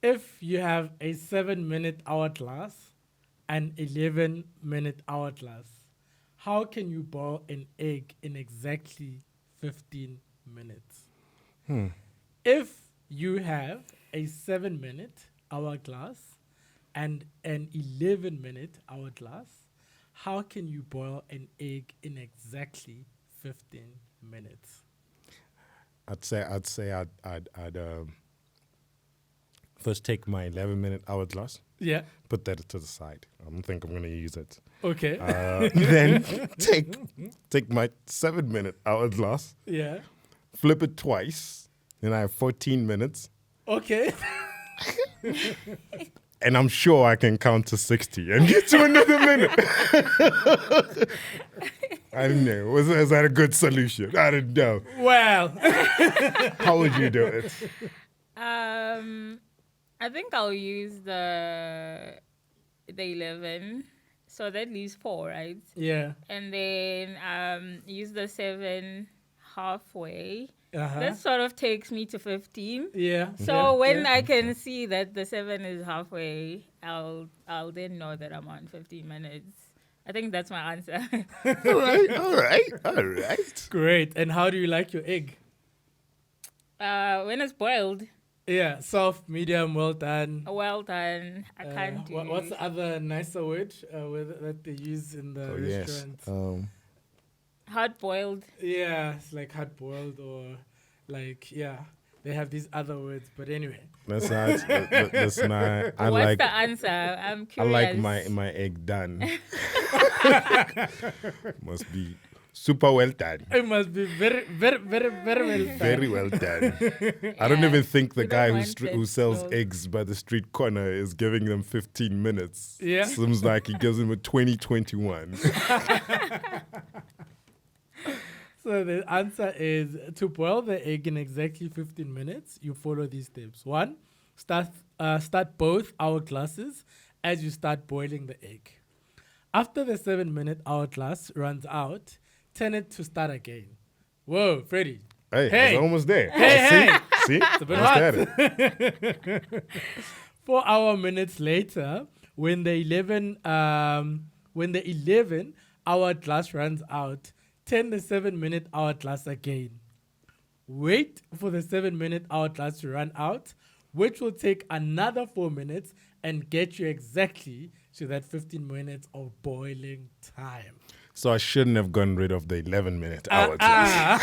If you have a 7 minute hourglass and 11 minute hourglass, how can you boil an egg in exactly 15 minutes? If you have a 7 minute hourglass and an 11 minute hourglass, how can you boil an egg in exactly 15 minutes? I'd first take my 11-minute hourglass, Yeah. put that to the side. I don't think I'm gonna use it. Okay. Then take my 7-minute hourglass, Yeah. flip it twice, then I have 14 minutes, Okay. and I'm sure I can count to 60 and get to another minute. I don't know. Is that a good solution? I don't know. Well, How would you do it? Um, I think I'll use the 11. So that leaves 4, right? yeah. And then use the 7 halfway. Uh-huh. That sort of takes me to 15. Yeah. So when yeah. I can see that the 7 is halfway, I'll then know that I'm on 15 minutes. I think that's my answer. All right. Great. And how do you like your egg? When it's boiled, Yeah, soft, medium, well done. well done. I can't do. What's the other nicer word that they use in the Yes. restaurants? Hard boiled. Yeah, it's like hard boiled or like they have these other words. But anyway, That's not. That's not. I What's like. the answer? I'm I curious. like my egg done. Must be super well done. it must be very, very, very, very well done. Very well done. I don't even think the We don't guy want who it sells slow. eggs by the street corner is giving them 15 minutes. Yeah. Seems like he gives them a 2021. So the answer is to boil the egg in exactly 15 minutes. You follow these steps. 1, start both hourglasses as you start boiling the egg. After the 7 minute hourglass runs out, turn it to start again. Whoa, Freddy. Hey, Hey. I was almost there. Hey, See? It's a bit hot. 4 hour minutes later, when the 11 hourglass runs out, turn the 7 minute hourglass again. Wait for the 7 minute hourglass to run out, which will take another 4 minutes and get you exactly to that 15 minutes of boiling time. So I shouldn't have gotten rid of the 11-minute hourglass.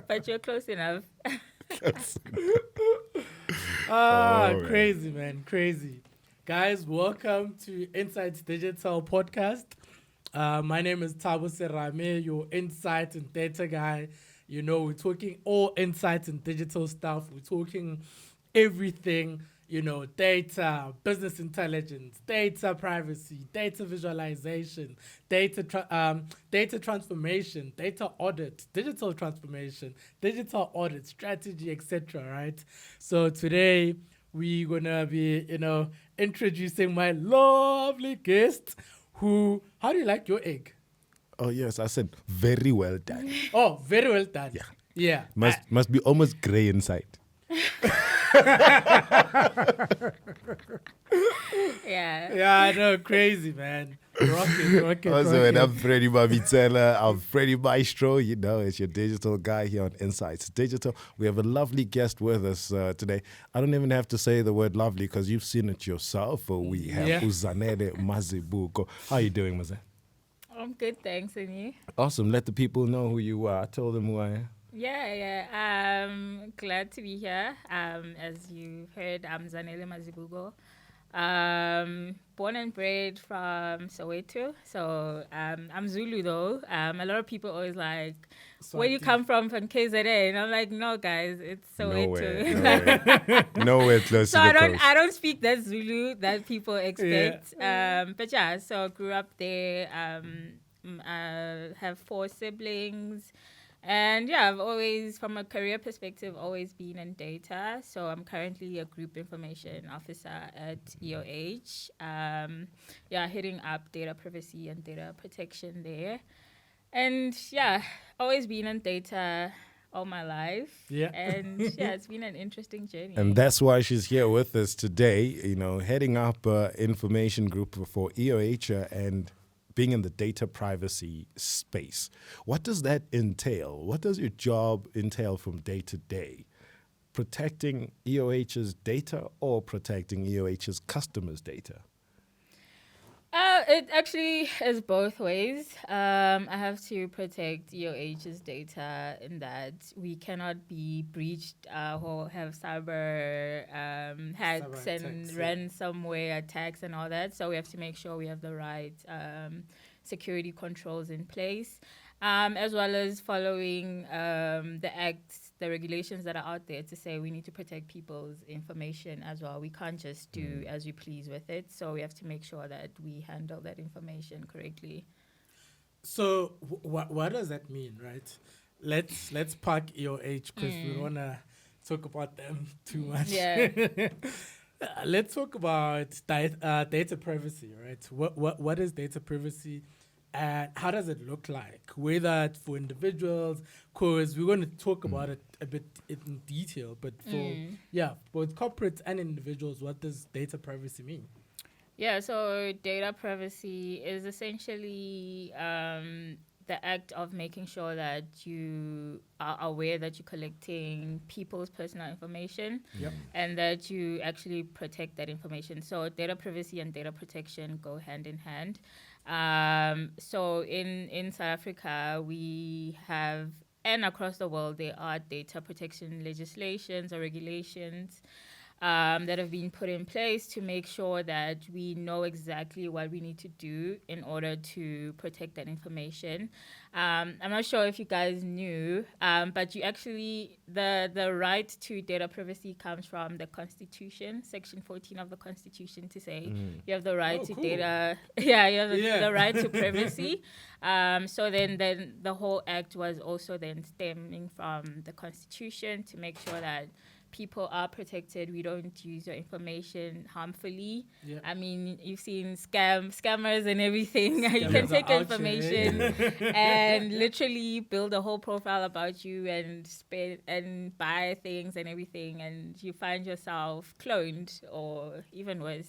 But you're close enough. Alright. Crazy, man. Crazy. Guys, welcome to Insights Digital Podcast. My name is Tabo Serame, your insight and data guy. You know, we're talking all insights and digital stuff. We're talking everything, data, business intelligence, data privacy, data visualization, data transformation, data audit, digital transformation, digital audit, strategy, etc. Right? So today we're gonna be, introducing my lovely guest. How do you like your egg? Oh, yes. I said very well done. Oh, very well done. Yeah. Yeah. Must be almost grey inside. Yeah. Yeah, I know, crazy, man. Rocket. Also, and I'm Freddy Mavitella. I'm Freddy Maestro. You know, it's your digital guy here on Insights Digital. We have a lovely guest with us today. I don't even have to say the word lovely because you've seen it yourself. We have Zanele Mazibuko. How are you doing, Maze? I'm good, thanks. And you? Awesome. Let the people know who you are. Tell them who I am. Yeah. Glad to be here. As you heard, I'm Zanele Mazibuko. Born and bred from Soweto. So I'm Zulu though. A lot of people always like, where you come from KZN? And I'm like, no guys, it's Soweto. Nowhere close So to the coast. I don't speak that Zulu that people expect. But yeah, so grew up there. Have 4 siblings. And yeah, I've always, from a career perspective, always been in data. So I'm currently a group information officer at EOH. Heading up data privacy and data protection there. And yeah, always been in data all my life. Yeah. And yeah, it's been an interesting And journey. that's why she's here with us today, heading up information group for EOH and being in the data privacy space. What does that entail? What does your job entail from day to day? Protecting EOH's data or protecting EOH's customers' data? It actually is both ways. I have to protect EOH's data in that we cannot be breached or have cyber hacks Cyber and attacks, yeah. ransomware attacks and all that. So we have to make sure we have the right security controls in place, as well as following the acts, the regulations that are out there to say we need to protect people's information as well. We can't just do as we please with it. So we have to make sure that we handle that information correctly. So what does that mean, right? Let's park EOH because we don't wanna talk about them too much. Yeah. Let's talk about data privacy, right? What is data privacy, and how does it look like? Whether it's for individuals, because we're going to talk about it a bit in detail, but for both corporates and individuals, what does data privacy mean? Yeah, so data privacy is essentially the act of making sure that you are aware that you're collecting people's personal information Yep. and that you actually protect that information. So data privacy and data protection go hand in hand. So in South Africa, we have, and across the world, there are data protection legislations or regulations that have been put in place to make sure that we know exactly what we need to do in order to protect that information. I'm not sure if you guys knew, but you actually, the right to data privacy comes from the Constitution, Section 14 of the Constitution, to say you have the right Oh, to cool. data. Yeah, you have Yeah. the right to privacy. So then the whole act was also then stemming from the Constitution to make sure that people are protected. We don't use your information harmfully. Yeah. I mean, you've seen scammers and everything. You can Scammers are take your out here, information eh? and literally build a whole profile about you and spend and buy things and everything, and you find yourself cloned or even worse.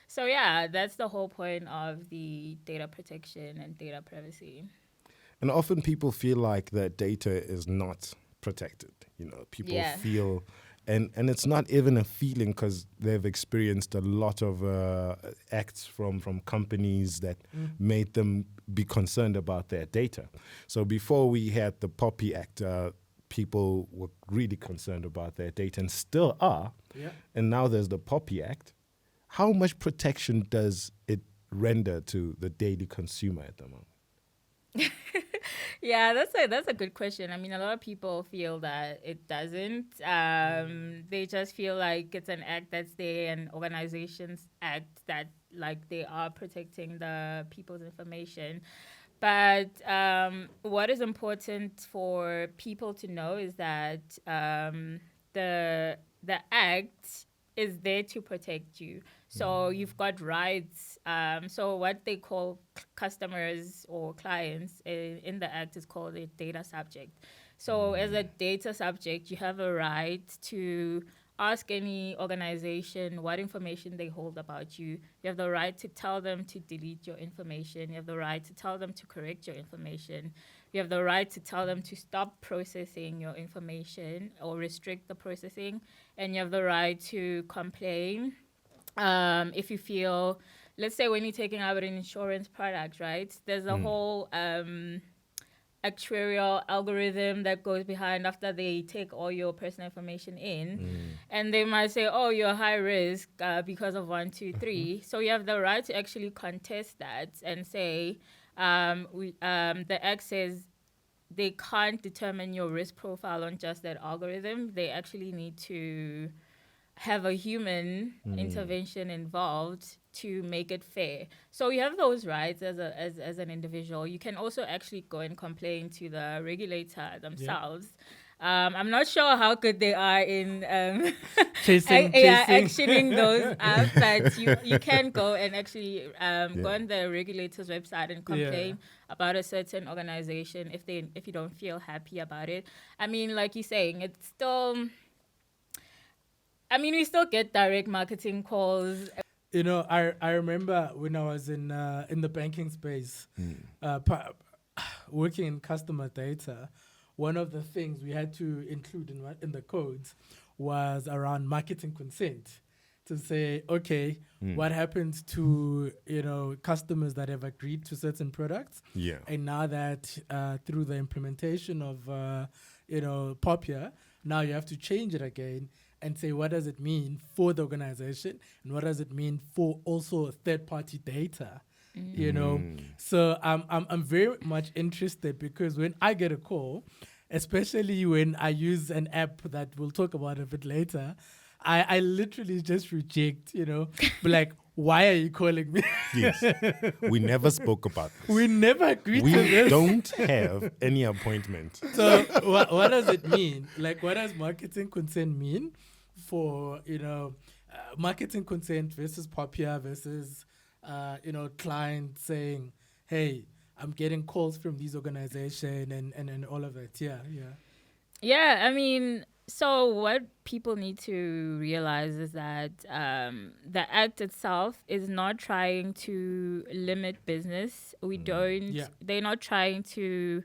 So yeah, that's the whole point of the data protection and data privacy. And often people feel like their data is not protected. People Yeah. feel, and it's not even a feeling because they've experienced a lot of acts from companies that made them be concerned about their data. So before we had the Poppy Act, people were really concerned about their data and still are. Yeah. And now there's the Poppy Act. How much protection does it render to the daily consumer at the moment? Yeah, that's a good question. I mean, a lot of people feel that it doesn't. They just feel like it's an act that's there, and organizations act that like they are protecting the people's information. But what is important for people to know is that the act is there to protect you. So you've got rights. So what they call customers or clients in the act is called a data subject. So as a data subject, you have a right to ask any organization what information they hold about you. You have the right to tell them to delete your information. You have the right to tell them to correct your information. You have the right to tell them to stop processing your information or restrict the processing. And you have the right to complain if you feel, let's say when you're taking out an insurance product, right? There's a whole actuarial algorithm that goes behind after they take all your personal information in, and they might say, oh, you're high risk because of 1 2 3. So you have the right to actually contest that and say the act says they can't determine your risk profile on just that algorithm. They actually need to have a human intervention involved to make it fair. So you have those rights as an individual. You can also actually go and complain to the regulator themselves. I'm not sure how good they are in Chasing. actioning those up, but you can go and actually go Yeah. on the regulator's website and Yeah. complain about a certain organization if you don't feel happy about it. I mean, like you're saying, it's still. I mean, we still get direct marketing calls. I remember when I was in the banking space, working in customer data. One of the things we had to include in the codes was around marketing consent to say, okay, what happens to customers that have agreed to certain products, Yeah. and now that through the implementation of Popia, now you have to change it again and say what does it mean for the organization and what does it mean for also third party data. So I'm very much interested because when I get a call, especially when I use an app that we'll talk about a bit later, I literally just reject, be like, why are you calling me? Yes. We never spoke about this. We never agreed We to this. don't have any appointment. So what does it mean? Like, what does marketing consent mean for, marketing consent versus Popia versus, client saying, hey, I'm getting calls from these organization and all of that. Yeah, yeah. Yeah, I mean, so what people need to realize is that the act itself is not trying to limit business. We don't. Yeah. They're not trying to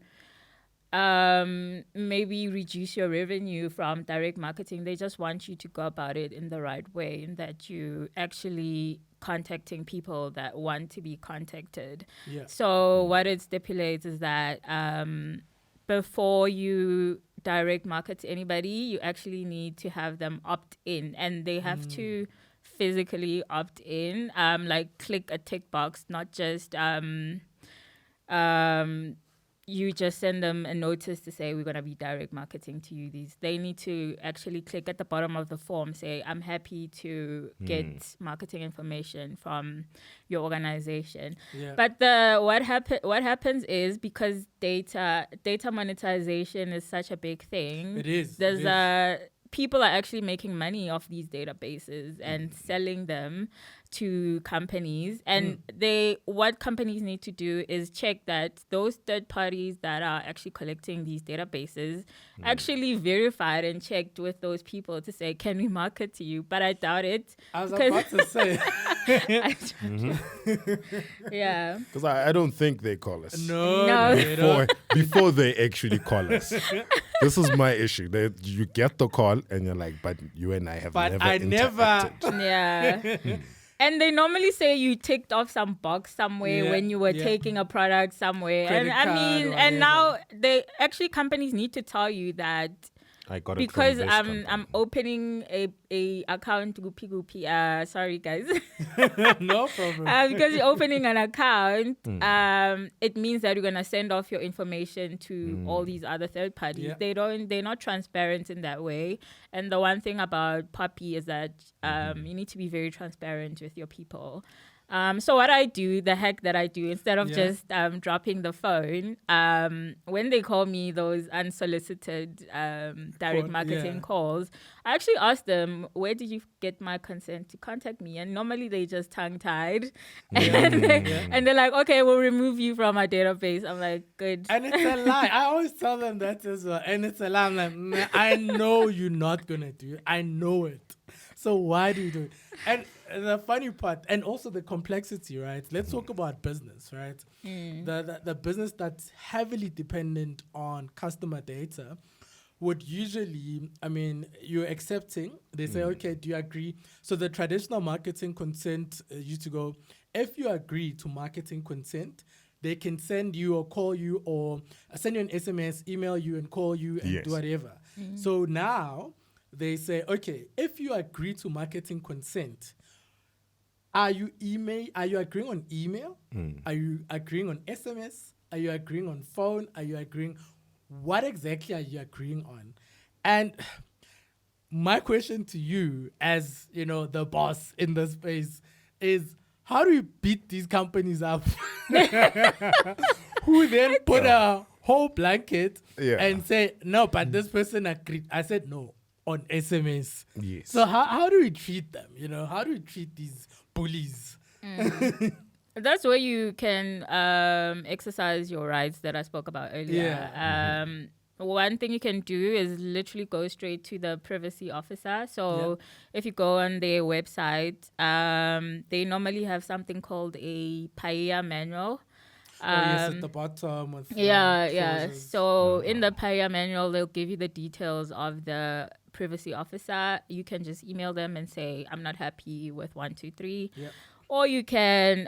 maybe reduce your revenue from direct marketing. They just want you to go about it in the right way, in that you actually contacting people that want to be contacted. Yeah. So what it stipulates is that before you direct market to anybody, you actually need to have them opt in, and they have to physically opt in, like click a tick box, not just you just send them a notice to say we're going to be direct marketing to you. They need to actually click at the bottom of the form, say I'm happy to get marketing information from your organization. Yeah. But what happens is, because data monetization is such a big thing. It is. There's people are actually making money off these databases and selling them to companies, and what companies need to do is check that those third parties that are actually collecting these databases actually verified and checked with those people to say, can we market to you? But I doubt it. I was about to say. Yeah. Because I don't think they call us. No. They don't. Before they actually call us. This is my issue. You get the call and you're like, but you and I have But never I never. interacted. Yeah. And they normally say you ticked off some box somewhere Yeah, when you were yeah. taking a product somewhere. Credit And I card mean, or and now whatever. companies need to tell you that I got it because from this I'm company. opening a account goopy. Sorry guys. No problem. Because you're opening an account, it means that you're gonna send off your information to all these other third parties. Yeah. They're not transparent in that way. And the one thing about Puppy is that you need to be very transparent with your people. So what I do, the hack that I do, instead of just dropping the phone, when they call me those unsolicited direct marketing calls, I actually ask them, where did you get my consent to contact me? And normally they just tongue-tied. And they're like, okay, we'll remove you from our database. I'm like, good. And it's a lie. I always tell them that as well. And it's a lie. I'm like, "Nah, I know you're not going to do it. I know it. So why do you do it?" And the funny part, and also the complexity, right? Let's talk about business, right? The business that's heavily dependent on customer data would usually, I mean, you're accepting. They say, okay, do you agree? So the traditional marketing consent used to go, if you agree to marketing consent, they can send you or call you or send you an SMS, email you and call you and do whatever. So now they say, okay, if you agree to marketing consent, are you agreeing on email? Are you agreeing on SMS? Are you agreeing on phone? Are you agreeing? What exactly are you agreeing on? And my question to you, as you know, the boss in the space, is how do you beat these companies up? Who then put a whole blanket Yeah. and say, no, but this person agreed. I said no on SMS. Yes. So how do we treat them? How do we treat these bullies? That's where you can exercise your rights that I spoke about earlier. Yeah. One thing you can do is literally go straight to the privacy officer. So if you go on their website, they normally have something called a PAIA manual. Yes, at the bottom with Yeah. clauses. So in the PAIA manual, they'll give you the details of the privacy officer. You can just email them and say, I'm not happy with 123. Yep. Or you can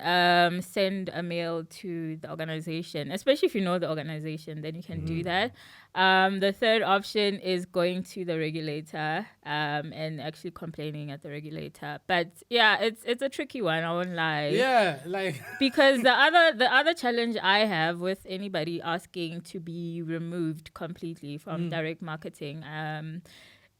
send a mail to the organization, especially if you know the organization, then you can do that. The third option is going to the regulator and actually complaining at the regulator. But yeah, it's a tricky one, I won't lie. Yeah, like Because the other challenge I have with anybody asking to be removed completely from direct marketing,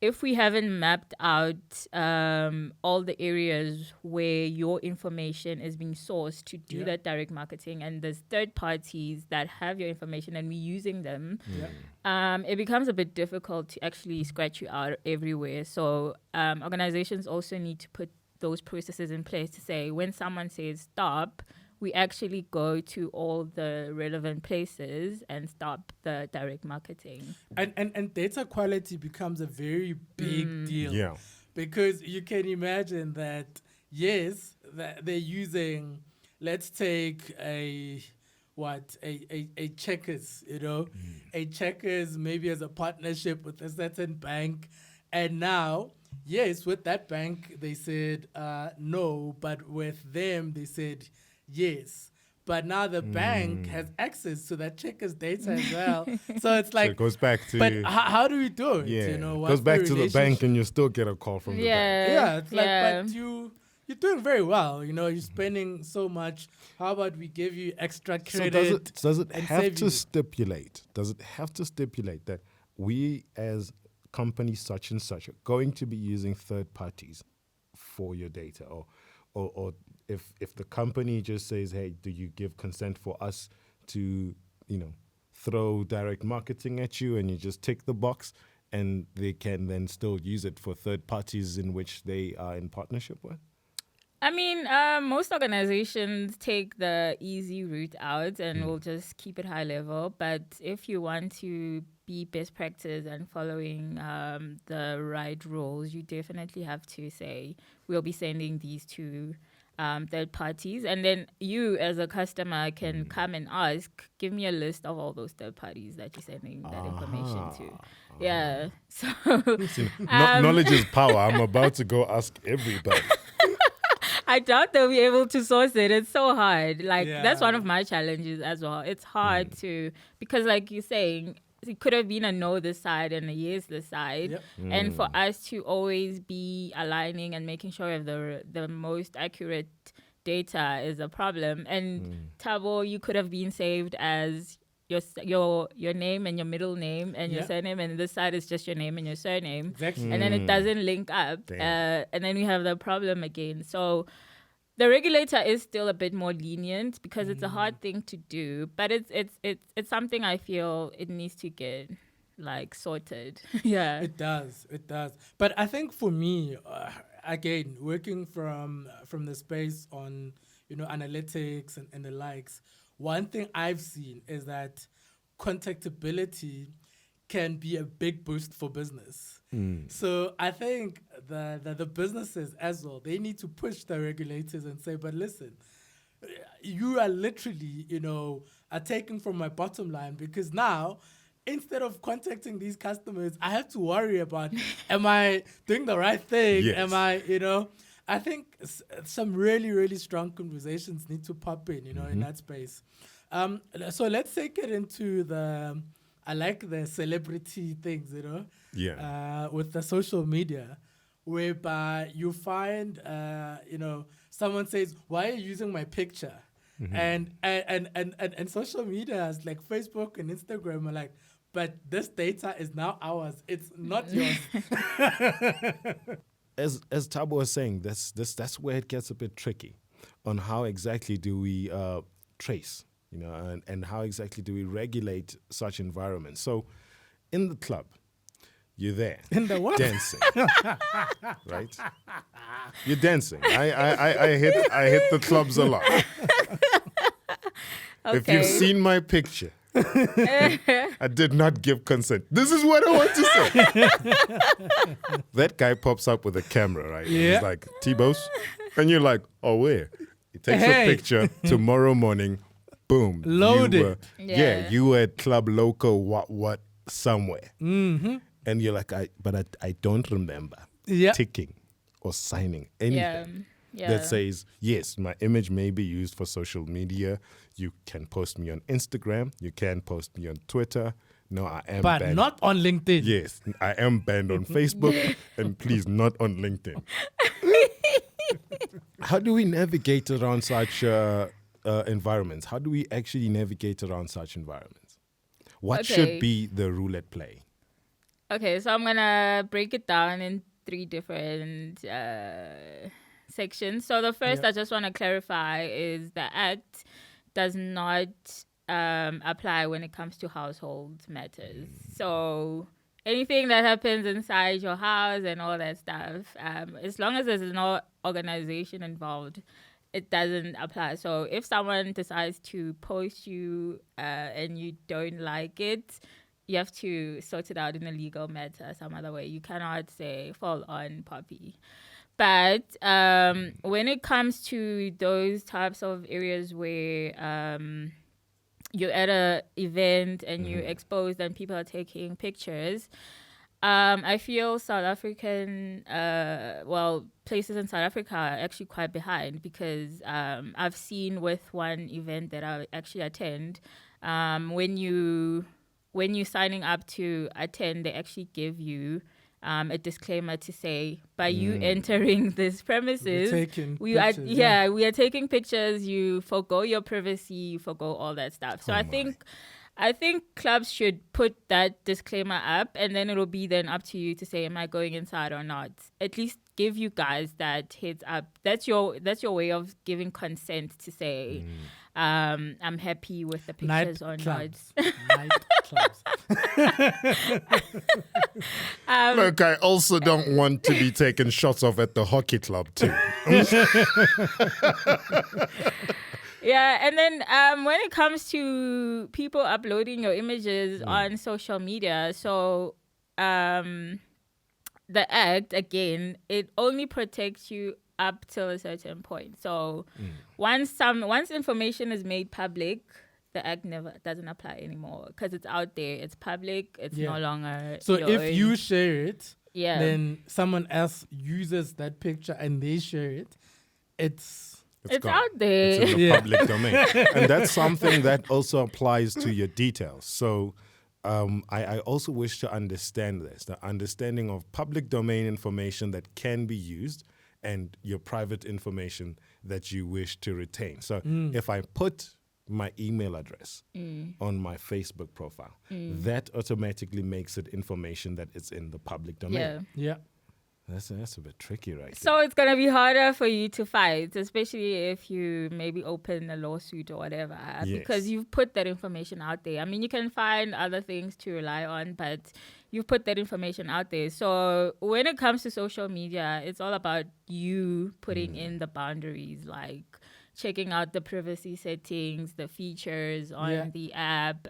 if we haven't mapped out all the areas where your information is being sourced to do that direct marketing, and there's third parties that have your information and we're using them, it becomes a bit difficult to actually scratch you out everywhere. So organizations also need to put those processes in place to say when someone says stop, we actually go to all the relevant places and stop the direct marketing. and data quality becomes a very big deal. Yeah. Because you can imagine that yes, that they're using, let's take a checkers, a checkers maybe as a partnership with a certain bank. And now, yes, with that bank they said no, but with them they said yes. But now the bank has access to that checkers data as well. So it's So like, it goes back to but how do we do it? yeah. What's Goes back to the bank relationship? and you still get a call from the bank. Yeah, it's like, but you're doing very well. You're spending so much. How about we give you extra So credit? does it and have save to you? stipulate? Does it have to stipulate that we as company such and such are going to be using third parties for your data, or if the company just says, hey, do you give consent for us to throw direct marketing at you, and you just tick the box, and they can then still use it for third parties in which they are in partnership with? I mean, most organizations take the easy route out and will just keep it high level. But if you want to be best practice and following the right rules, you definitely have to say, we'll be sending these to third parties. And then you as a customer can come and ask, give me a list of all those third parties that you're sending that information to. Yeah. So Knowledge is power. I'm about to go ask everybody. I doubt they'll be able to source it. It's so hard. Like, that's one of Yeah. my challenges as well. It's hard to, because like you're saying, it could have been a no this side and a yes this side. Yep. And for us to always be aligning and making sure of the most accurate data is a problem. And Tabo, you could have been saved as your name and your middle name and your Yeah. surname, and this side is just your name and your surname. Exactly. And then it doesn't link up, Damn. and then we have the problem again. So the regulator is still a bit more lenient because it's a hard thing to do, but it's something I feel it needs to get like sorted. Yeah. It does. But I think for me, again, working from the space on analytics and the likes, one thing I've seen is that contactability can be a big boost for business. So I think the businesses as well, they need to push the regulators and say, but listen, you are literally, are taking from my bottom line, because now instead of contacting these customers, I have to worry about, am I doing the right thing? Yes. Am I, I think some really, really strong conversations need to pop in, in that space. So let's take it into I like the celebrity things, Yeah. with the social media, whereby you find, someone says, why are you using my picture? And social media is like Facebook and Instagram are like, but this data is now ours. It's not yours. As Tabo was saying, that's where it gets a bit tricky on how exactly do we trace You know, and how exactly do we regulate such environments? So, in the club, you're there In the what? dancing, right? You're dancing. I hit the clubs a lot. If you've Okay. seen my picture, I did not give consent. This is what I want to say. That guy pops up with a camera, right? And Yeah. he's like, T-Bose. And you're like, oh, where? He takes Hey. a picture tomorrow morning. Boom. Load you it. Yeah. you were at Club Loco, what, somewhere. Mm-hmm. And you're like, I don't remember Yeah. ticking or signing anything Yeah. that says, yes, my image may be used for social media. You can post me on Instagram. You can post me on Twitter. No, I am But banned. not on LinkedIn. Yes, I am banned on Facebook and please not on LinkedIn. How do we navigate around such environments? How do we actually navigate around such environments? What should Okay. be the rule at play? Okay, so I'm gonna break it down in 3 different sections. So the first Yeah. I just want to clarify is the act does not apply when it comes to household matters. So anything that happens inside your house and all that stuff, as long as there's no organization involved, it doesn't apply. So if someone decides to post you and you don't like it, you have to sort it out in a legal matter some other way. You cannot say fall on puppy. But when it comes to those types of areas where you're at a event and you're exposed and people are taking pictures, I feel South African, places in South Africa are actually quite behind because I've seen with one event that I actually attend, when you're signing up to attend, they actually give you a disclaimer to say, by you entering this premises, taking we are pictures, yeah. we are taking pictures. You forgo your privacy, you forgo all that stuff. So Oh I my. think clubs should put that disclaimer up, and then it'll be then up to you to say, am I going inside or not? At least give you guys that heads up. That's your way of giving consent to say, I'm happy with the Night pictures or clubs. not. Night clubs. Look, I also don't want to be taking shots of at the hockey club too. Yeah, and then when it comes to people uploading your images on social media, so the act, again, it only protects you up till a certain point. So once information is made public, the act never doesn't apply anymore because it's out there, it's public, it's Yeah. no longer So your if own. you share it, Yeah. then someone else uses that picture and they share it, it's It's gone. out there. It's in the Yeah. public domain. And that's something that also applies to your details. So I also wish to understand this, the understanding of public domain information that can be used and your private information that you wish to retain. So if I put my email address on my Facebook profile, that automatically makes it information that is in the public domain. Yeah. yeah. That's a bit tricky, right? So it's going to be harder for you to fight, especially if you maybe open a lawsuit or whatever, because you've put that information out there. I mean, you can find other things to rely on, but you've put that information out there. So when it comes to social media, it's all about you putting in the boundaries, like checking out the privacy settings, the features on the app,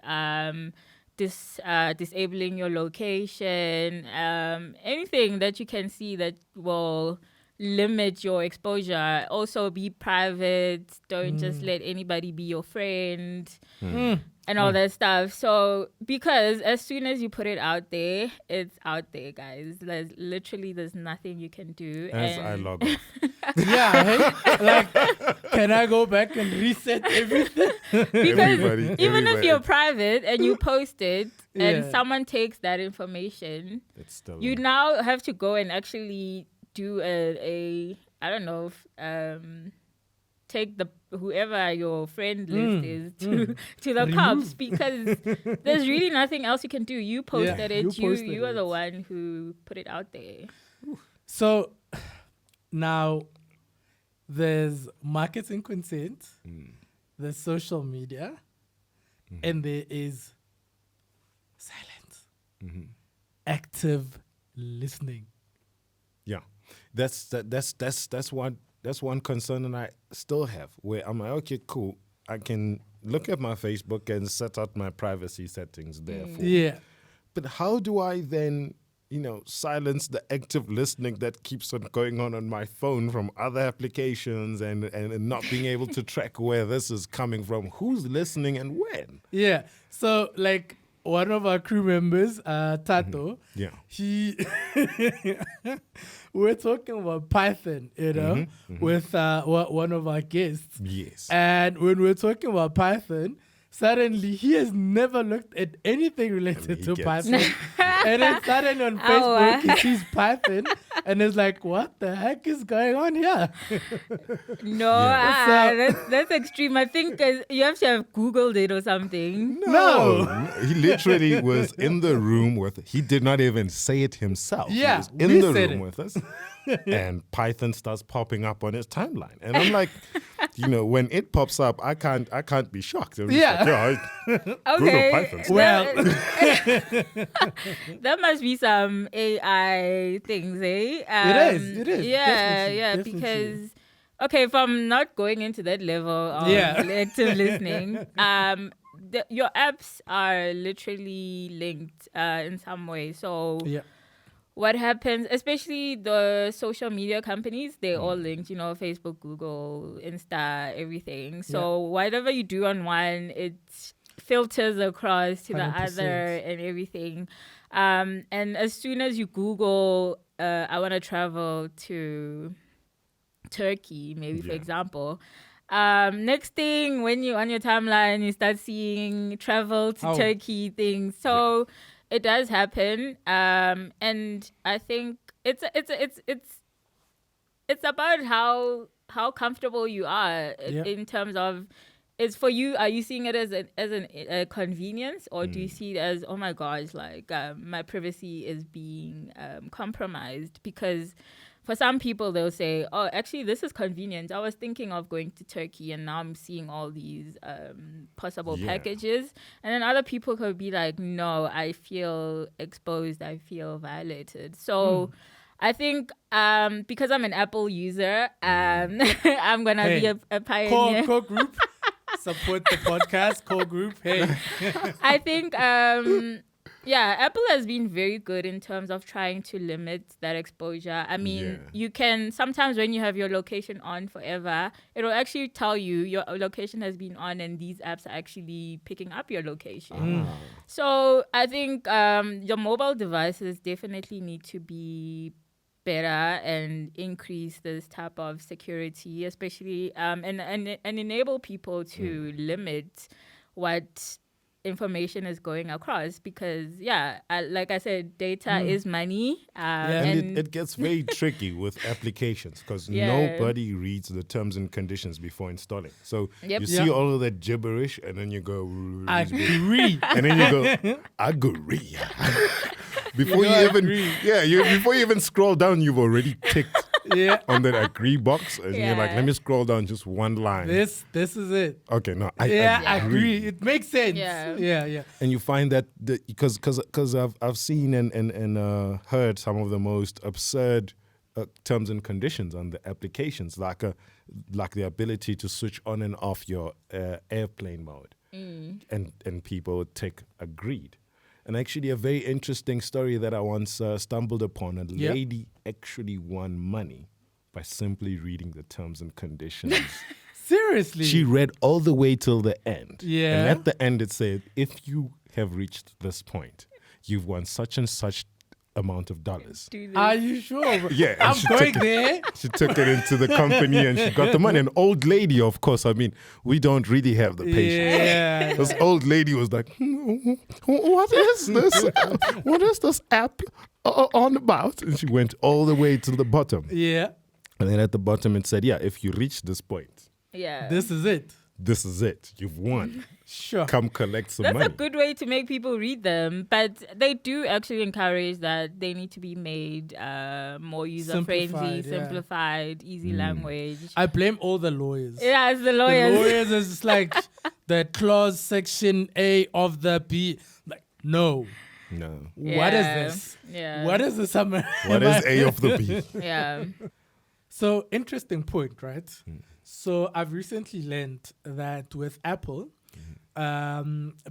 disabling your location, anything that you can see that will limit your exposure. Also be private, don't just let anybody be your friend and all that stuff. So because as soon as you put it out there, it's out there, guys. There's nothing you can do. As I log off. Yeah, hey? Like, can I go back and reset everything? Because even if everybody- you're private and you post it and Yeah. someone takes that information, It's still you now have to go and actually do a I don't know, take the whoever your friend list is to the cops, because there's really nothing else you can do. You posted you it. posted You are the it. one who put it out there. So now there's marketing consent, there's social media, and there is silence. Mm-hmm. Active listening. Yeah, that's one concern that I still have. Where I'm like, okay, cool. I can look at my Facebook and set out my privacy settings there. Yeah. But how do I then, silence the active listening that keeps on going on my phone from other applications and not being able to track where this is coming from, who's listening and when? Yeah. So like one of our crew members, Tato, Yeah. he we're talking about Python, with one of our guests. Yes. And when we're talking about Python, suddenly he has never looked at anything related he to gets Python. And then suddenly on Facebook he sees Python and is like, what the heck is going on here? No, that's extreme. I think you have to have Googled it or something. No. He literally was in the room he did not even say it himself. Yeah, He was in we the said room it. with us. And Python starts popping up on his timeline. And I'm like, when it pops up, I can't be shocked. I'm just Yeah. like, Okay. Python stuff. Well, That must be some AI things, eh? It is. Yeah, Definitely, yeah, definitely. because okay, if I'm not going into that level of Yeah. active listening, your apps are literally linked in some way. So yeah. what happens, especially the social media companies, they're all linked, Facebook, Google, Insta, everything. So whatever you do on one, it filters across to the 100%. other and everything. And as soon as you Google, I want to travel to Turkey, maybe for Yeah. example. Next thing, when you on your timeline, you start seeing travel to Oh. Turkey things. So it does happen, and I think it's about how comfortable you are Yeah. in terms of. It's for you. Are you seeing it as a convenience, or do you see it as, oh my gosh, like my privacy is being compromised? Because for some people they'll say, oh, actually this is convenient. I was thinking of going to Turkey and now I'm seeing all these possible Yeah. packages. And then other people could be like, no, I feel exposed. I feel violated. So I think because I'm an Apple user, I'm going to be a pioneer. Core group. Support the podcast. Core group. Hey. I think, Apple has been very good in terms of trying to limit that exposure. I mean, Yeah. you can sometimes when you have your location on forever, it'll actually tell you your location has been on and these apps are actually picking up your location. So I think your mobile devices definitely need to be better and increase this type of security, especially and enable people to limit what information is going across, because like I said, data is money, And it gets very tricky with applications because nobody reads the terms and conditions before installing. So you see all of that gibberish and then you go, Agree. and then you go, agree. Before before you even scroll down, you've already ticked on that agree box, and you're like, let me scroll down just one line. This is it. Okay, no, I agree. It makes sense. Yeah. And you find that because I've seen and heard some of the most absurd terms and conditions on the applications, like the ability to switch on and off your airplane mode, and people tick agreed. And actually, a very interesting story that I once stumbled upon. A lady actually won money by simply reading the terms and conditions. Seriously. She read all the way till the end. Yeah. And at the end, it said, if you have reached this point, you've won such and such amount of dollars. Are you sure? Yeah, and I'm she going took there. She took it into the company and she got the money. An old lady, of course. I mean, we don't really have the patience. Yeah. This old lady was like, what is this? What is this app on about? And she went all the way to the bottom. Yeah. And then at the bottom it said, if you reach this point, This is it. this is it. You've won. Sure. Come collect some That's money. a good way to make people read them, but they do actually encourage that they need to be made more user-friendly, simplified, easy language. I blame all the lawyers. Yeah, it's the The lawyers. lawyers is just like the clause section A of the B. Like, no. No. What is Yeah. this? Yeah. What is the summary? What is A of the B? Yeah. So, interesting point, right? So, I've recently learned that with Apple,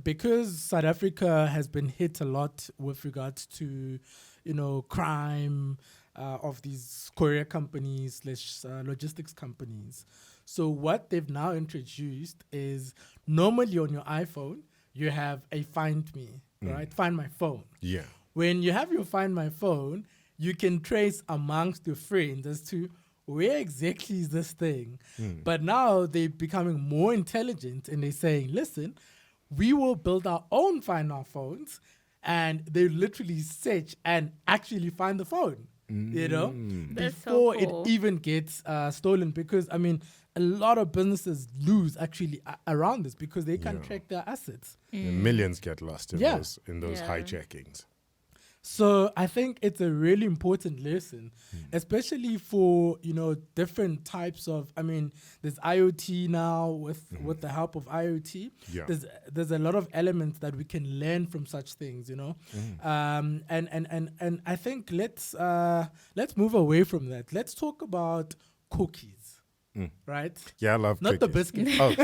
because South Africa has been hit a lot with regards to, crime of these courier companies slash logistics companies. So, what they've now introduced is normally on your iPhone, you have a Find Me, right? Find My Phone. Yeah. When you have your Find My Phone, you can trace amongst your friends as to where exactly is this thing. But now they're becoming more intelligent and they're saying, listen, we will build our own Find Our Phones, and they literally search and actually find the phone, That's so before cool. it even gets stolen. Because, I mean, a lot of businesses lose actually around this because they can't Yeah. track their assets. And millions get lost in Yeah. those Yeah. hijackings. So I think it's a really important lesson, especially for different types of. I mean, there's IoT now with the help of IoT. Yeah. There's a lot of elements that we can learn from such things, and I think let's move away from that. Let's talk about cookies, right? Yeah, I love Not the cookies. biscuit. Oh.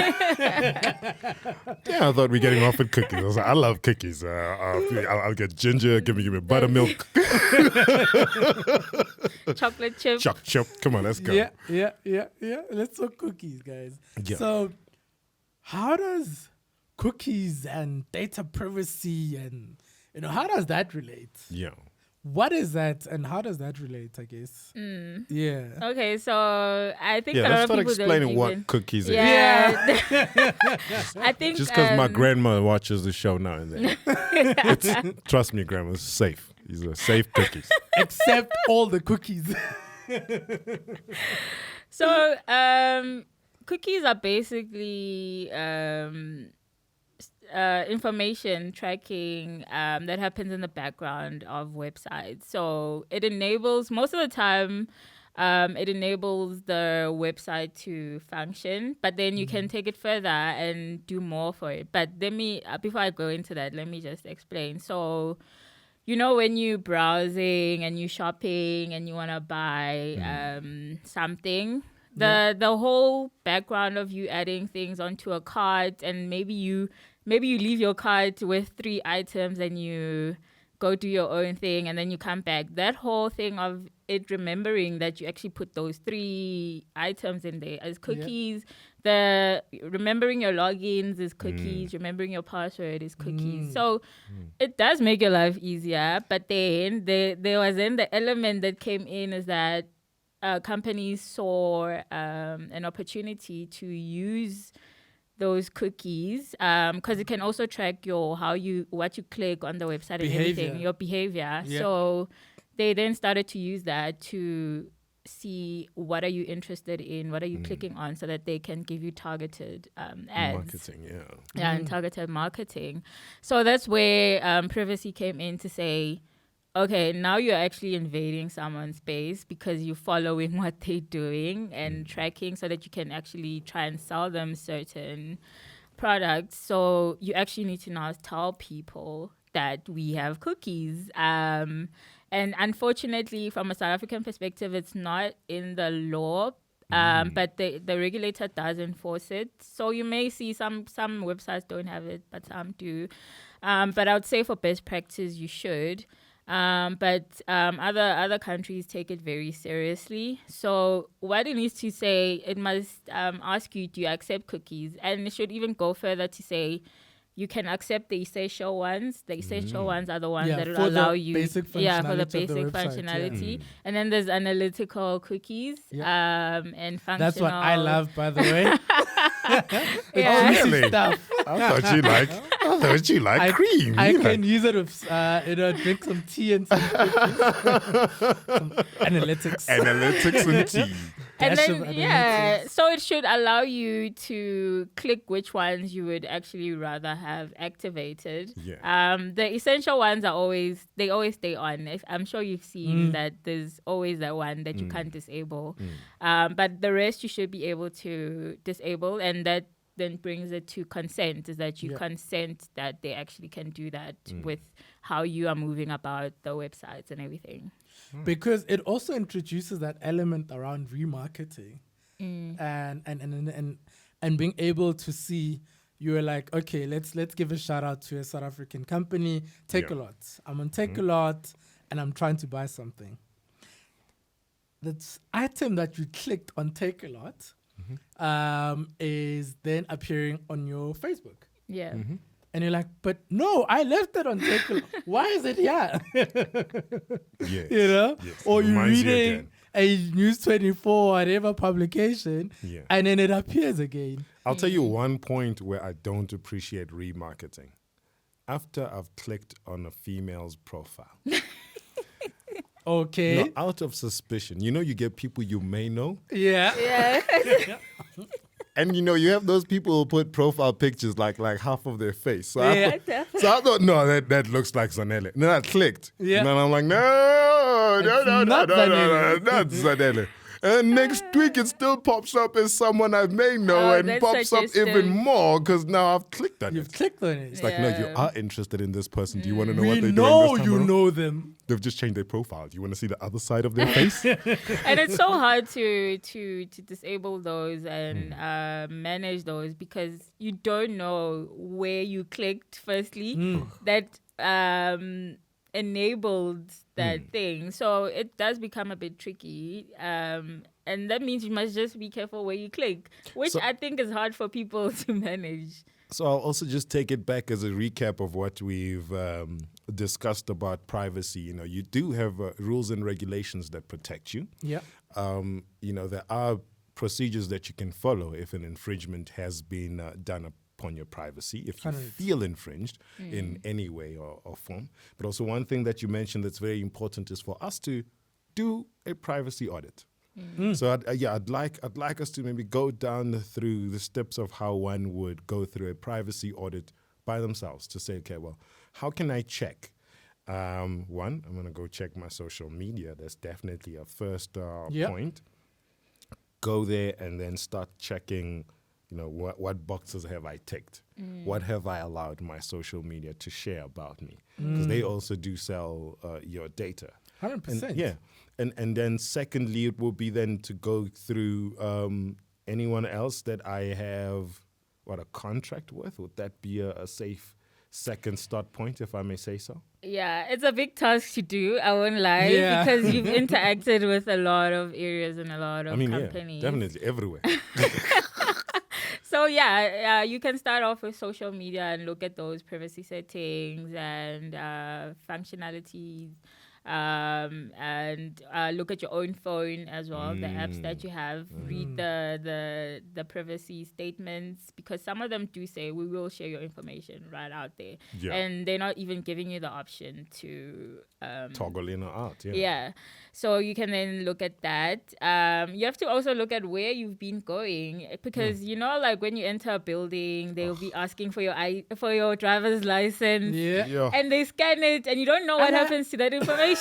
Yeah, I thought we were getting off with cookies. I was like, I love cookies. I'll get ginger. Give me buttermilk. Chocolate chip. Chop. Come on, let's go. Yeah. Let's talk cookies, guys. Yeah. So, how does cookies and data privacy and how does that relate? Yeah. What is that, and how does that relate? I guess. Yeah. Okay, so I think Yeah, a lot let's of start people explaining don't what even. cookies is. Yeah. I think Just because my grandma watches the show now and then. Trust me, grandma, it's safe. These are safe cookies. Except all the cookies. So, cookies are basically information tracking that happens in the background of websites. So it enables, most of the time, it enables the website to function, but then you can take it further and do more for it. But let me, before I go into that, let me just explain. So, when you're browsing and you're shopping and you want to buy something, the whole background of you adding things onto a cart, and maybe you leave your cart with 3 items and you go do your own thing and then you come back. That whole thing of it remembering that you actually put those 3 items in there as cookies. The remembering your logins is cookies. Remembering your password is cookies. So it does make your life easier. But then there was then the element that came in is that companies saw an opportunity to use those cookies because it can also track what you click on the website and everything, your behavior. Yeah. So they then started to use that to see what are you interested in, what are you clicking on, so that they can give you targeted ads. Marketing, yeah. Yeah, and targeted marketing. So that's where privacy came in to say, okay, now you're actually invading someone's space because you're following what they're doing and tracking so that you can actually try and sell them certain products. So you actually need to now tell people that we have cookies. And unfortunately, from a South African perspective, it's not in the law. But the regulator does enforce it. So you may see some websites don't have it, but some do. But I would say for best practice, you should. But other countries take it very seriously. So what it needs to say, it must ask you, do you accept cookies? And it should even go further to say, you can accept the essential ones. The essential ones are the ones that will allow you, basic for the functionality of the basic website, functionality. And then there's analytical cookies, and functional. That's what I love, by the way. Yeah. Oh, really? Stuff. I thought you like cream. I You can use it with, drink some tea and some analytics. Analytics and tea. And Dash of then, yeah, analytics. so it should allow you to click which ones you would actually rather have activated. Yeah. The essential ones they always stay on. I'm sure you've seen that there's always that one that you can't disable. But the rest you should be able to disable, and that then brings it to consent, is that you consent that they actually can do that with how you are moving about the websites and everything. Because it also introduces that element around remarketing and being able to see you're like, okay, let's give a shout out to a South African company, Take a Lot. I'm on Take a Lot and I'm trying to buy something. That item that you clicked on Take a Lot is then appearing on your Facebook. Yeah. And you're like, but no, I left it on Take a Lot. Why is it here? Yes. You know? Yes. Or you're Reminds you reading again. a News 24 whatever publication and then it appears again. I'll tell you one point where I don't appreciate remarketing. After I've clicked on a female's profile. Okay. No, out of suspicion. You know, you get people you may know. Yeah. Yeah. And you know, you have those people who put profile pictures like half of their face. So, Yeah. I thought, no, that looks like Zanele. And then I clicked. Yeah. And then I'm like, no, not Zanele. not Zanele. And next week it still pops up as someone I may know and that's pops up suggestive. even more because now I've clicked on You've it. clicked on it. It's like, no, you Yeah. are interested in this person. Do you want to know We what they're know doing this time you around? know them. They've just changed their profile. Do you want to see the other side of their face? And it's so hard to disable those and manage those because you don't know where you clicked firstly that enabled that thing. So it does become a bit tricky. And that means you must just be careful where you click, which So- I think is hard for people to manage. So I'll also just take it back as a recap of what we've discussed about privacy. You know, you do have rules and regulations that protect you. Yeah. You know, there are procedures that you can follow if an infringement has been done upon your privacy, if you Correct. feel infringed in any way or form. But also one thing that you mentioned that's very important is for us to do a privacy audit. So I'd like us to maybe go down through the steps of how one would go through a privacy audit by themselves to say, okay, well, how can I check? One, I'm going to go check my social media. That's definitely a first point. Go there and then start checking, you know, what boxes have I ticked? What have I allowed my social media to share about me? Because they also do sell your data. 100%. And then secondly, it will be then to go through anyone else that I have, a contract with? Would that be a safe second start point, if I may say so? Yeah, it's a big task to do, I won't lie, Yeah. because you've interacted with a lot of areas and a lot of companies. Yeah, definitely, everywhere. So you can start off with social media and look at those privacy settings and functionalities. And look at your own phone as well, the apps that you have. Read the privacy statements, because some of them do say we will share your information right out there, and they're not even giving you the option to Toggle in or out. Yeah. So you can then look at that. You have to also look at where you've been going, because you know, like when you enter a building, they will be asking for your driver's license. Yeah. And they scan it, and you don't know what happens to that information.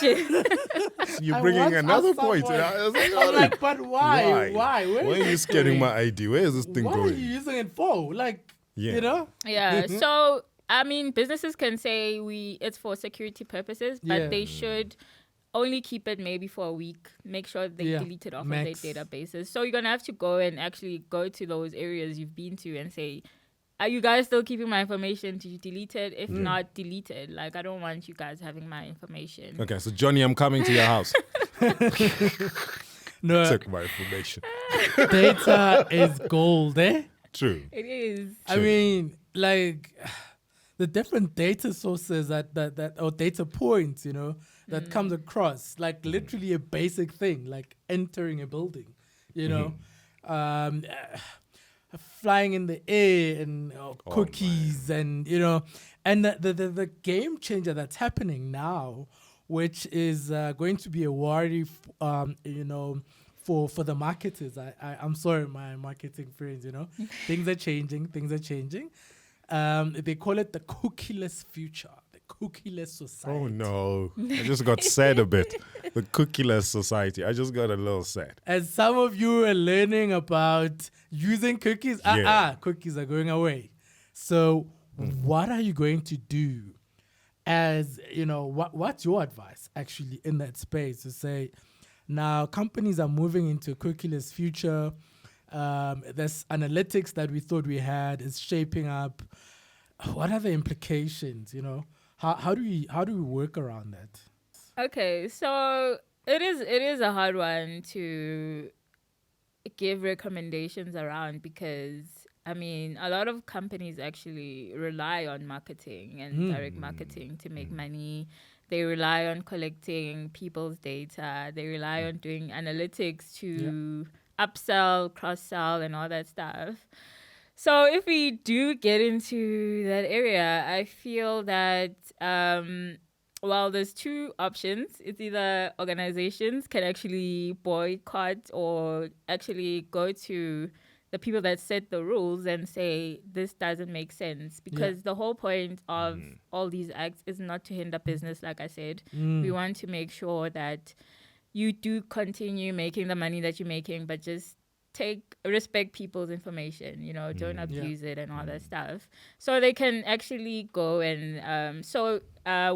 You're I bringing once another asked point. someone- I was like, I'm like, but why? Why Where are is you this scanning going? my ID? Where is this thing What are going? you using it for? Like, you know? Yeah. So I mean, businesses can say it's for security purposes, but Yeah. they should only keep it maybe for a week. Make sure they delete it off Max. of their databases. So you're gonna have to go and actually go to those areas you've been to and say, are you guys still keeping my information? Did you delete it? If not, delete it. Like, I don't want you guys having my information. Okay, so Johnny, I'm coming to your house. No, Took my information. data is gold, eh? True. It is. I mean, like the different data sources that or data points, you know, that comes across, like literally a basic thing, like entering a building, you know, flying in the air and cookies and, you know, and the game changer that's happening now, which is going to be a worry, you know, for the marketers. I'm sorry, my marketing friends, you know, things are changing. They call it the cookieless future, the cookieless society. Oh no, I just got sad a bit. the cookieless society. I just got a little sad. As some of you are learning about using cookies, Yeah. cookies are going away. So, what are you going to do? As you know, what's your advice actually in that space to say, now companies are moving into a cookieless future. This analytics that we thought we had is shaping up. What are the implications? You know, how do we work around that? Okay, so it is a hard one to give recommendations around because I mean a lot of companies actually rely on marketing and direct marketing to make money. They rely on collecting people's data. They rely on doing analytics to upsell, cross sell, and all that stuff. So if we do get into that area, I feel that well, there's two options. It's either organizations can actually boycott or actually go to the people that set the rules and say this doesn't make sense because the whole point of all these acts is not to hinder business. Like I said, we want to make sure that you do continue making the money that you're making, but just respect people's information, you know, don't abuse it and all that stuff. So they can actually go and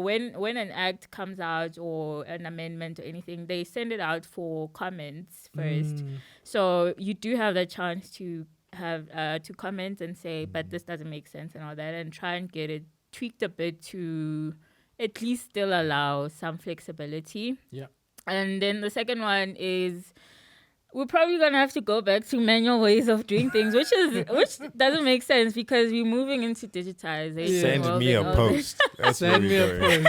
when an act comes out or an amendment or anything, they send it out for comments first. So you do have the chance to have to comment and say, but this doesn't make sense and all that, and try and get it tweaked a bit to at least still allow some flexibility. Yeah. And then the second one is we're probably gonna have to go back to manual ways of doing things, which doesn't make sense because we're moving into digitization. Send world me a and all this. post. That's where Send me we're a going.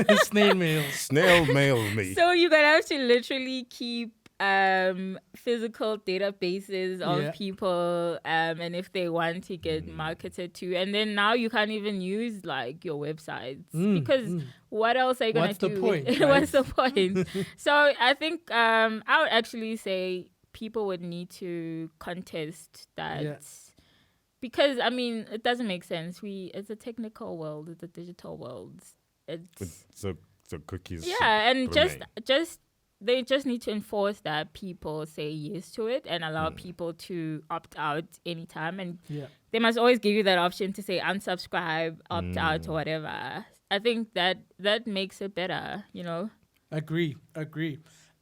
post. Snail mail. Snail mail me. So you're gonna have to literally keep physical databases of people and if they want to get marketed to, and then now you can't even use like your websites because what else are you gonna What's do? the point, right? What's the point? So I think I would actually say people would need to contest that because I mean it doesn't make sense. It's a technical world, it's a digital world. It's So cookies. and remain. they just need to enforce that people say yes to it and allow people to opt out anytime. And they must always give you that option to say unsubscribe, opt out, or whatever. I think that makes it better, you know? Agree.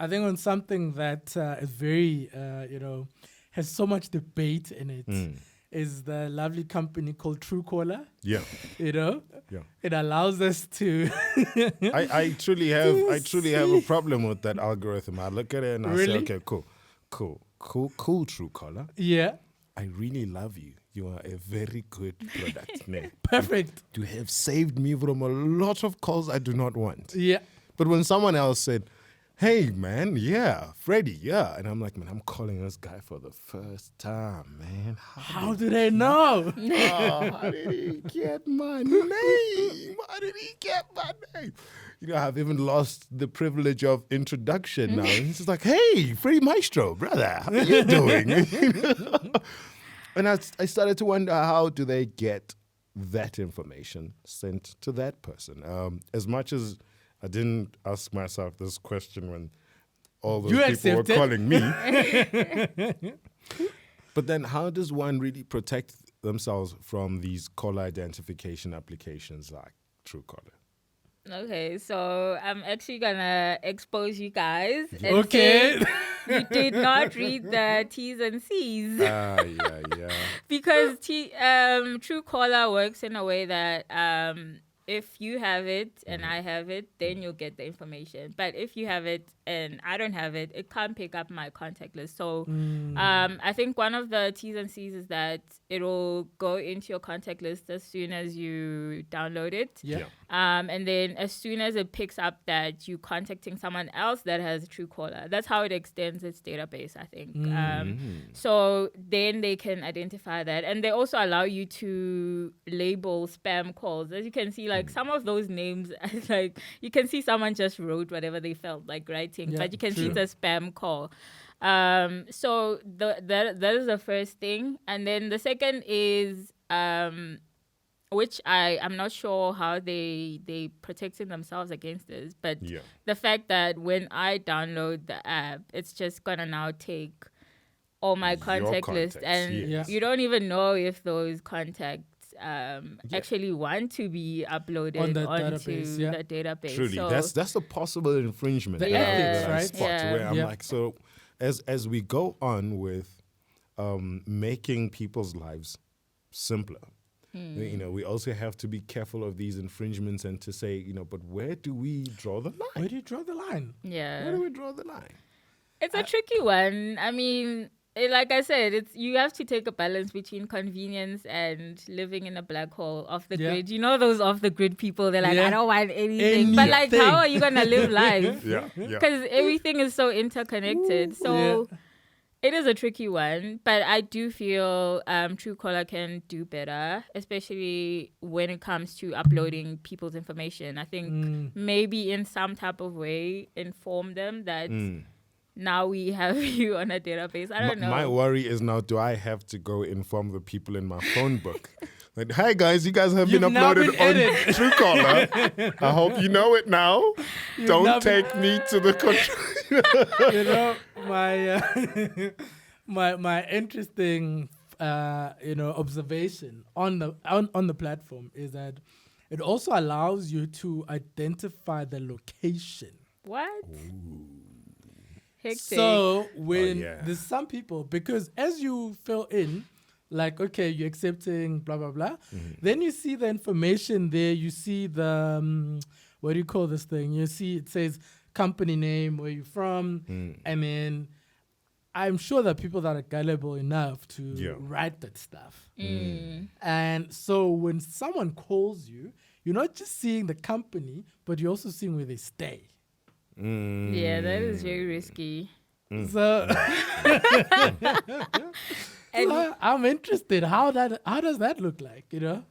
I think on something that is very, has so much debate in it is the lovely company called Truecaller. Yeah. You know, Yeah. it allows us to. I truly have a problem with that algorithm. I look at it and I say, Really? okay, cool, Truecaller. Yeah. I really love you. You are a very good product. Nah. Perfect. You have saved me from a lot of calls I do not want. Yeah. But when someone else said, hey, man, yeah, Freddie, yeah. And I'm like, man, I'm calling this guy for the first time, man. How do they know? How did he get my name? How did he get my name? You know, I've even lost the privilege of introduction now. And it's just like, hey, Freddie Maestro, brother, how are you doing? And I started to wonder, how do they get that information sent to that person? As much as I didn't ask myself this question when all those people were accepted. calling me. But then how does one really protect themselves from these caller identification applications like Truecaller? Okay, so I'm actually gonna expose you guys. And Okay. say you did not read the T's and C's. Yeah. Because Truecaller works in a way that if you have it and I have it, then you'll get the information. But if you have it and I don't have it, it can't pick up my contact list. So I think one of the T's and C's is that it'll go into your contact list as soon as you download it. Yeah. And then as soon as it picks up that you're contacting someone else that has Truecaller, that's how it extends its database, I think. So then they can identify that. And they also allow you to label spam calls. As you can see, like some of those names, like you can see someone just wrote whatever they felt like writing, but you can see it's a spam call. So that is the first thing. And then the second is which I'm not sure how they protecting themselves against this, but Yeah. the fact that when I download the app, it's just gonna now take all my Your contact list, contacts, and Yeah. you don't even know if those contacts actually want to be uploaded On the onto database, yeah. the database. Truly, So that's a possible infringement The that, ethics, that I right? spot. Yeah. Where I'm Yeah. like, so as we go on with making people's lives simpler, you know, we also have to be careful of these infringements and to say, you know, but where do we draw the line? Where do you draw the line? yeah, Where do we draw the line? it's a tricky one. I mean, like I said, it's you have to take a balance between convenience and living in a black hole off the Yeah. grid. You know those off the grid people. They're like, Yeah. I don't want anything. But like, Anything. how are you gonna live life? Yeah, yeah. Because everything is so interconnected. So it is a tricky one. But I do feel Truecaller can do better, especially when it comes to uploading people's information. I think maybe in some type of way inform them that. Now we have you on a database. I don't know. My worry is now, do I have to go inform the people in my phone book? Like, hi guys, you guys have You've been now uploaded been on edited. Truecaller. I hope you know it now. now Don't been- take me to the control. You know, my interesting observation on the platform is that it also allows you to identify the location. What? Hectic. So when yeah. there's some people, because as you fill in, like, okay, you're accepting blah, blah, blah, then you see the information there, you see the, what do you call this thing? You see it says company name, where you're from, and then I'm sure that people that are gullible enough to write that stuff. And so when someone calls you, you're not just seeing the company, but you're also seeing where they stay. Yeah, that is very risky. So, And so I'm interested. How does that look like? You know,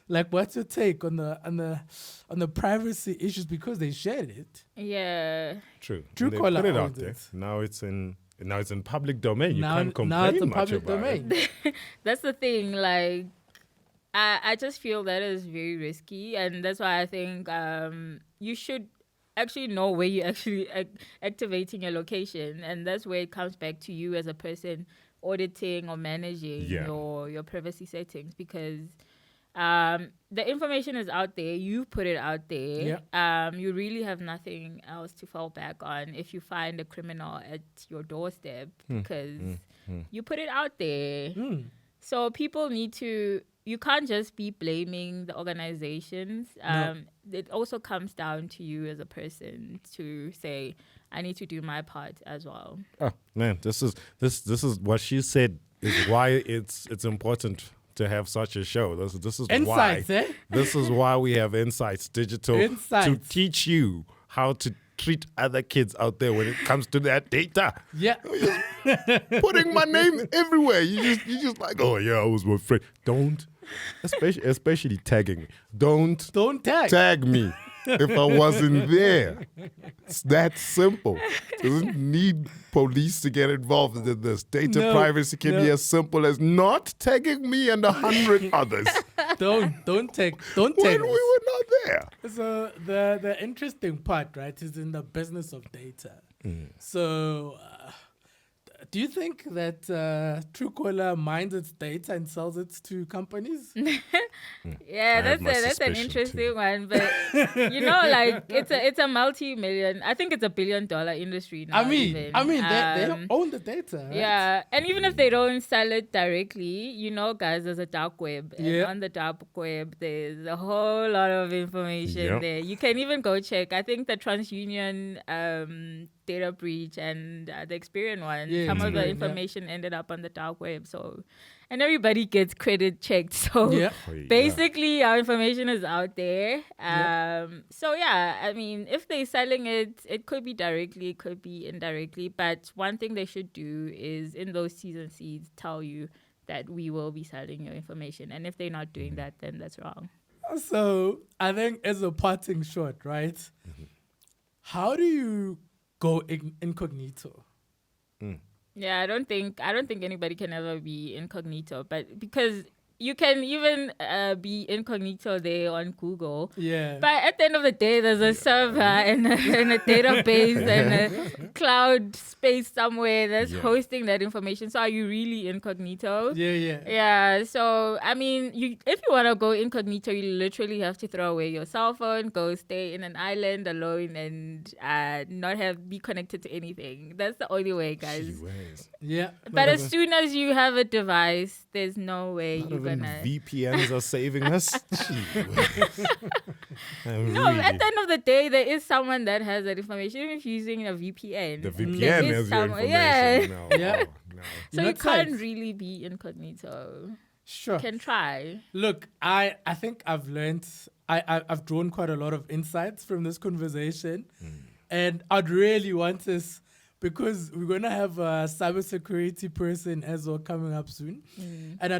like what's your take on the privacy issues, because they shared it? yeah, True. Truecaller They put it out owns there. it. Now it's in public domain. You Now can't complain it's a much public about domain. it. that's the thing. Like, I just feel that is very risky, and that's why I think you should actually know where you're actually activating your location, and that's where it comes back to you as a person auditing or managing your privacy settings, because the information is out there. You put it out there. You really have nothing else to fall back on if you find a criminal at your doorstep, because you put it out there. So people need to. You can't just be blaming the organizations. No. It also comes down to you as a person to say, I need to do my part as well. Oh man, this is what she said is why it's important to have such a show. This is Insights, why this is why we have Insights Digital to Insights. teach you how to treat other kids out there when it comes to that data. Yeah. Putting my name everywhere. You just like, oh yeah, I was with friend. Don't, especially tagging me. Don't tag me if I wasn't there. It's that simple. Doesn't need police to get involved in this. Data privacy can be as simple as not tagging me and 100 others Don't tag when we us. were not there. So the interesting part, right, is in the business of data. So do you think that Truecaller mines its data and sells it to companies? Yeah, I have that's my an suspicion interesting too. one, but like it's a multi-million. I think it's $1 billion industry now. I mean, they own the data, right? Yeah, and even if they don't sell it directly, guys, there's a dark web. And Yeah. on the dark web, there's a whole lot of information Yep. there. You can even go check. I think the TransUnion data breach and the Experian one, Yeah, some of the Experian, yeah. information ended up on the dark web. So, and everybody gets credit checked. So Yeah. basically, our information is out there. So yeah, I mean, if they're selling it, it could be directly, it could be indirectly. But one thing they should do is in those T's and C's tell you that we will be selling your information. And if they're not doing that, then that's wrong. So I think as a parting shot, right? How do you go incognito? Yeah, I don't think anybody can ever be incognito, but because you can even be incognito there on Google. Yeah. But at the end of the day, there's a server and a database and a cloud space somewhere that's Yeah. hosting that information. So are you really incognito? Yeah. Yeah. So I mean, if you want to go incognito, you literally have to throw away your cell phone, go stay in an island alone, and not be connected to anything. That's the only way, guys. Gee whiz. Yeah. But as soon as you have a device, there's no way Not you're even gonna. VPNs are saving us. Gee whiz. No, at the end of the day, there is someone that has that information. Even if you're using a VPN, The there VPN is has your someone- information. Yeah. No, Yeah. no. So know, you can't guys- really be incognito. Sure. Can try. Look, I think I've learned, I've drawn quite a lot of insights from this conversation. And I'd really want this, because we're going to have a cybersecurity person as well coming up soon. And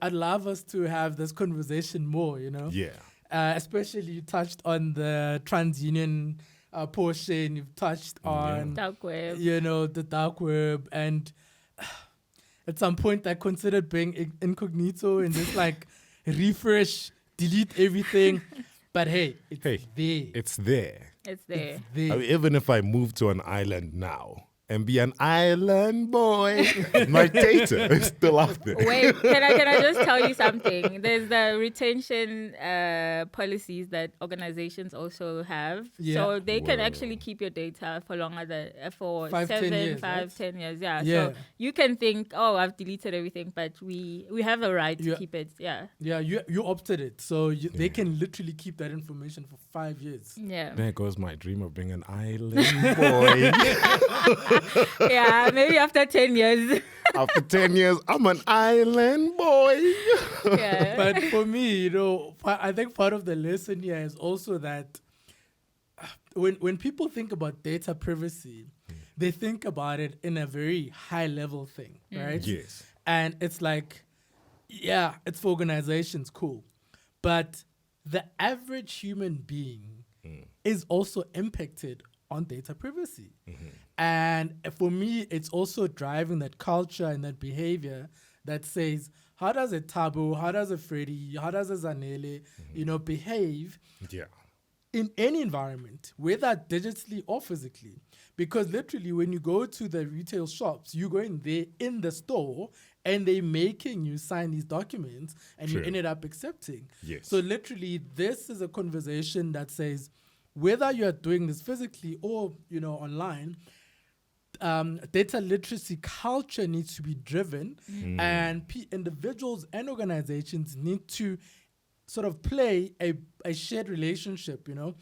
I'd love us to have this conversation more, you know? Yeah. Especially you touched on the TransUnion portion, you've touched on, Dark web. you know, the dark web. And at some point I considered being incognito and just like refresh, delete everything. But hey, it's Hey, there. It's there. It's there. It's there. I mean, even if I move to an island now and be an island boy, my data is still out there. Wait, can I just tell you something? There's the retention policies that organizations also have. Yeah. So they can Whoa. actually keep your data for longer than for 5, 10 7, years, 5, right? 10 years. Yeah. Yeah. So you can think, oh, I've deleted everything, but we have a right to Yeah. keep it. Yeah. Yeah, you opted it. So they can literally keep that information for 5 years. Yeah. There goes my dream of being an island boy. Yeah. Maybe after 10 years. After 10 years, I'm an island boy. Yeah. But for me, you know, I think part of the lesson here is also that when people think about data privacy, they think about it in a very high level thing, right? Yes. And it's like, yeah, it's for organizations, cool. But the average human being is also impacted on data privacy. And for me, it's also driving that culture and that behavior that says, how does a Tabo, how does a Freddy, how does a Zanele, you know, behave Yeah. in any environment, whether digitally or physically? Because literally, when you go to the retail shops, you go in there in the store and they're making you sign these documents and True. you ended up accepting. Yes. So literally, this is a conversation that says, whether you're doing this physically or, you know, online, data literacy culture needs to be driven, and individuals and organizations need to sort of play a shared relationship, you know,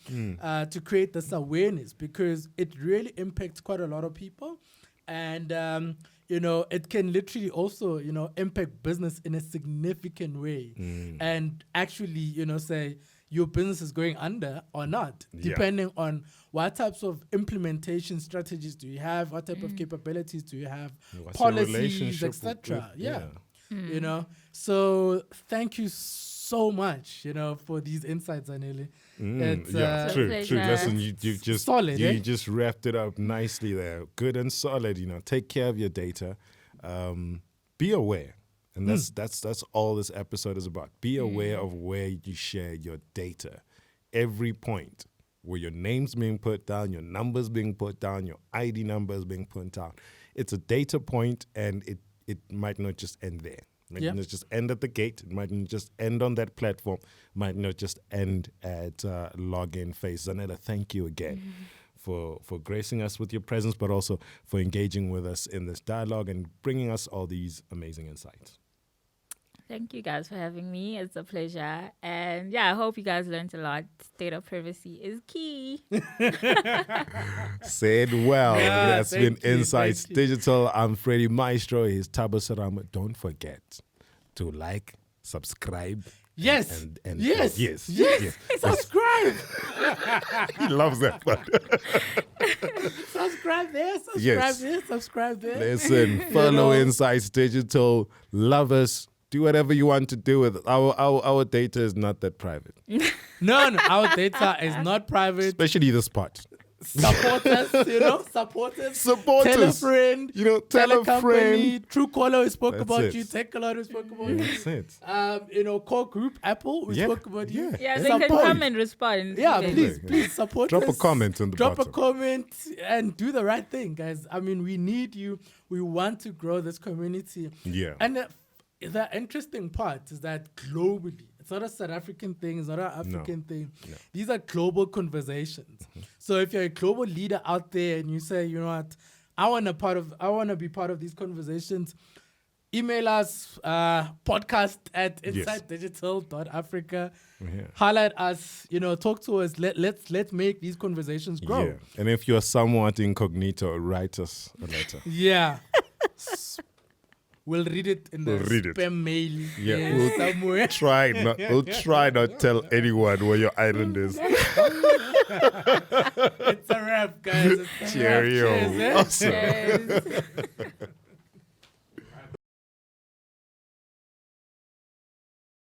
to create this awareness, because it really impacts quite a lot of people. And, you know, it can literally also, you know, impact business in a significant way and actually, you know, say your business is going under or not, Yeah. depending on what types of implementation strategies do you have, what type of capabilities do you have, What's your policies, relationship etc. with- Yeah. You know, so thank you so much, you know, for these insights, Zanele. It's, Yeah, It's a true. pleasure. Listen, you just Solid, you eh? just wrapped it up nicely there. Good and solid. You know, take care of your data. Be aware, and that's all this episode is about. Be aware of where you share your data. Every point where your name's being put down, your numbers being put down, your ID numbers being put down. It's a data point, and it might not just end there. It might Yeah. not just end at the gate. It might not just end on that platform. It might not just end at login phase. Zanele, thank you again for gracing us with your presence, but also for engaging with us in this dialogue and bringing us all these amazing insights. Thank you guys for having me. It's a pleasure. And yeah, I hope you guys learned a lot. Data privacy is key. Said well. Yeah, That's been thank you, Insights thank you. Digital. I'm Freddie Maestro. He's Tabo Sarama. Don't forget to like, subscribe. Yes. And Yes. yes. Subscribe. He loves that part. Subscribe there. Subscribe Yes. there. Subscribe there. Listen, follow know. Insights Digital. Love us. Do whatever you want to do with it. Our data is not that private, No, our data is not private. especially this part. support us, support us. Support Tell us. a friend. Tell a company. friend. Truecaller, we spoke That's about it. you. Techcaller, we spoke about Yeah, you. that's it. Core group, Apple, we spoke about you. Yeah, Yeah, they can support. come and respond. Yeah, even. please support Drop us. a comment on the Drop bottom. a comment and do the right thing, guys. I mean, we need you. We want to grow this community. Yeah. And the interesting part is that globally, it's not a South African thing, it's not an African thing. No. These are global conversations. So if you're a global leader out there and you say, you know what, I want to be part of these conversations, email us, podcast at insidedigital.africa. Yeah. Highlight us, talk to us. Let's make these conversations grow. Yeah. And if you're somewhat incognito, write us a letter. Yeah. We'll read it in the We'll read it. spam mail Yeah, somewhere. We'll try not tell anyone where your island is. It's a wrap, guys. It's a wrap. Cheerio. Cheers, eh? Awesome. Yes.